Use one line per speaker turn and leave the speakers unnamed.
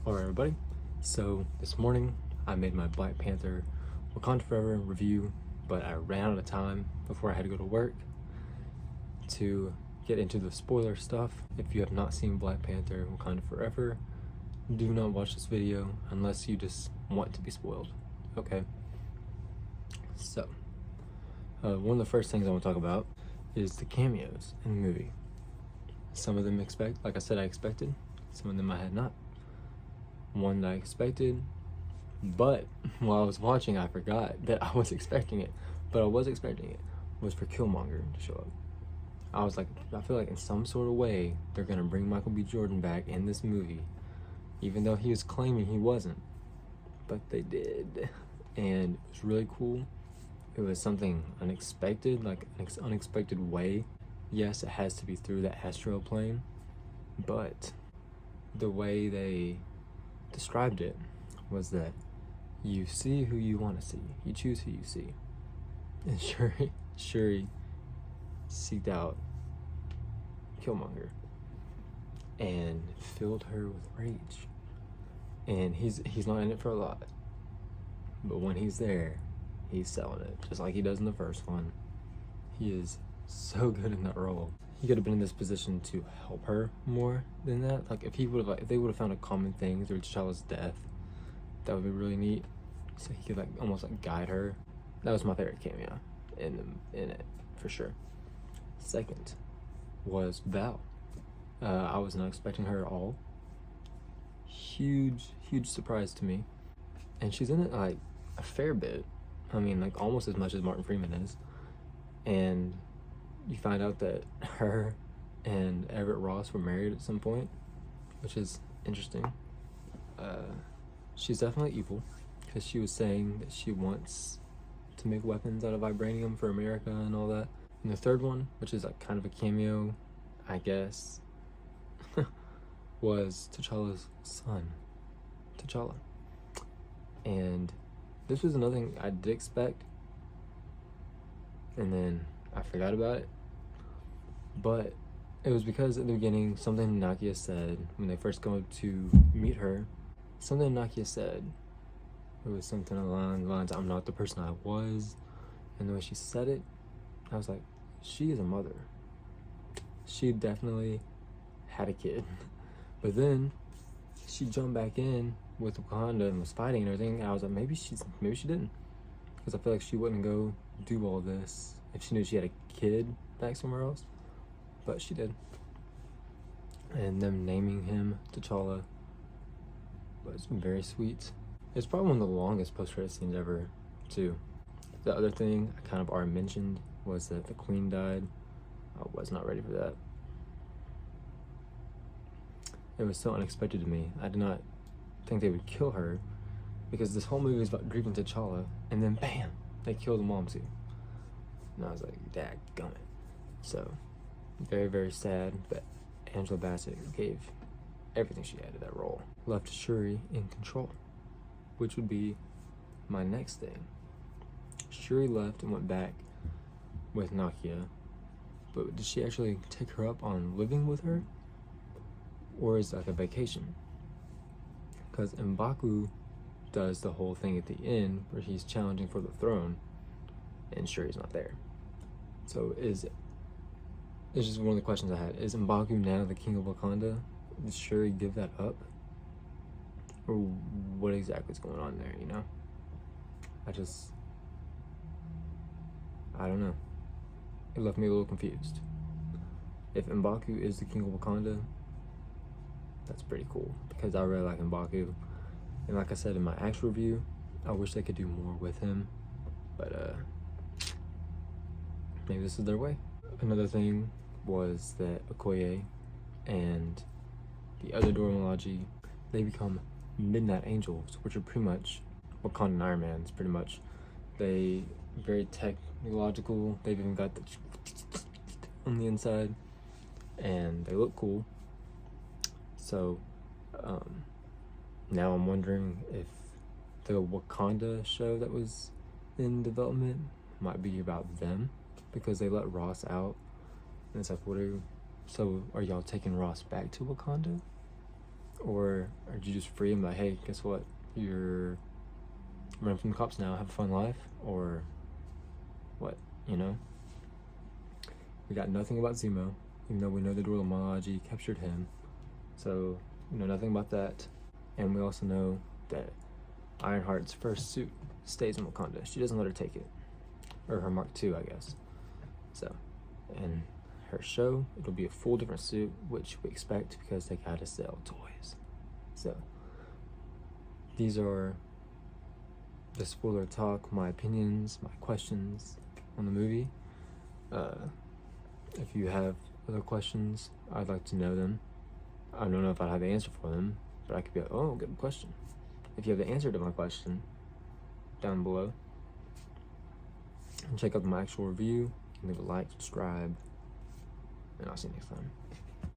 Alright everybody, so this morning I made my Black Panther Wakanda Forever review, but I ran out of time before I had to go to work to get into the spoiler stuff. If you have not seen Black Panther Wakanda Forever, do not watch this video unless you just want to be spoiled, okay? So, one of the first things I want to talk about is the cameos in the movie. Some of them like I said, I expected, some of them I had not. One that I expected, but while I was watching I forgot that I was expecting it, but I was expecting it, was for Killmonger to show up. I was like, I feel like in some sort of way they're gonna bring Michael B. Jordan back in this movie, even though he was claiming he wasn't, but they did, and it was really cool. It was something unexpected, like an unexpected way. Yes, it has to be through the astral plane, but the way they described it was that you see who you want to see, you choose who you see, and Shuri seeked out Killmonger and filled her with rage, and he's not in it for a lot, but when he's there, he's selling it just like he does in the first one. He is so good in that role. He could have been in this position to help her more than that. Like if they would have found a common thing through T'Challa's death, that would be really neat. So he could almost guide her. That was my favorite cameo in it for sure. Second was Val. I was not expecting her at all. Huge surprise to me, and she's in it a fair bit. I mean, almost as much as Martin Freeman is, and you find out that her and Everett Ross were married at some point, which is interesting. She's definitely evil, because she was saying that she wants to make weapons out of vibranium for America and all that. And the third one, which is kind of a cameo, I guess, was T'Challa's son, T'Challa. And this was another thing I did expect, and then I forgot about it, but it was because at the beginning something Nakia said when they first go to meet her. Something Nakia said, it was something along the lines, "I'm not the person I was," and the way she said it, I was like, she is a mother. She definitely had a kid. But then she jumped back in with Wakanda and was fighting and everything, and I was like, maybe she didn't, because I feel like she wouldn't go do all this if she knew she had a kid back somewhere else, but she did. And them naming him T'Challa was very sweet. It's probably one of the longest post-credit scenes ever, too. The other thing I kind of already mentioned was that the Queen died. I was not ready for that. It was so unexpected to me. I did not think they would kill her, because this whole movie is about grieving T'Challa, and then bam, they killed the mom too. And I was like, dadgummit. So, very sad, but Angela Bassett gave everything she had to that role. Left Shuri in control, which would be my next thing. Shuri left and went back with Nakia, but did she actually take her up on living with her? Or is it a vacation? Because M'Baku does the whole thing at the end where he's challenging for the throne, and Shuri's not there. So it's just one of the questions I had. Is M'Baku now the king of Wakanda? Did Shuri give that up? Or what exactly is going on there, you know? I don't know. It left me a little confused. If M'Baku is the king of Wakanda, that's pretty cool, because I really like M'Baku. And like I said in my actual review, I wish they could do more with him, but maybe this is their way. Another thing was that Okoye and the other Dora Milaje, they become Midnight Angels, which are pretty much Wakandan Iron Mans, pretty much. They very technological, they've even got the on the inside, and they look cool. So now I'm wondering if the Wakanda show that was in development might be about them, because they let Ross out, and it's like, so are y'all taking Ross back to Wakanda? Or did you just free him like, hey, guess what? You're running from the cops now, have a fun life? Or what, you know? We got nothing about Zemo, even though we know the Dora Milaje captured him. So, we know nothing about that. And we also know that IronHeart's first suit stays in Wakanda. She doesn't let her take it. Or her Mark II, I guess. So, in her show, it'll be a full different suit, which we expect because they gotta sell toys. So, these are the spoiler talk, my opinions, my questions on the movie. If you have other questions, I'd like to know them. I don't know if I have the answer for them, but I could be like, oh, good question. If you have the answer to my question, down below. And check out my actual review. Leave a like, subscribe, and I'll see you next time.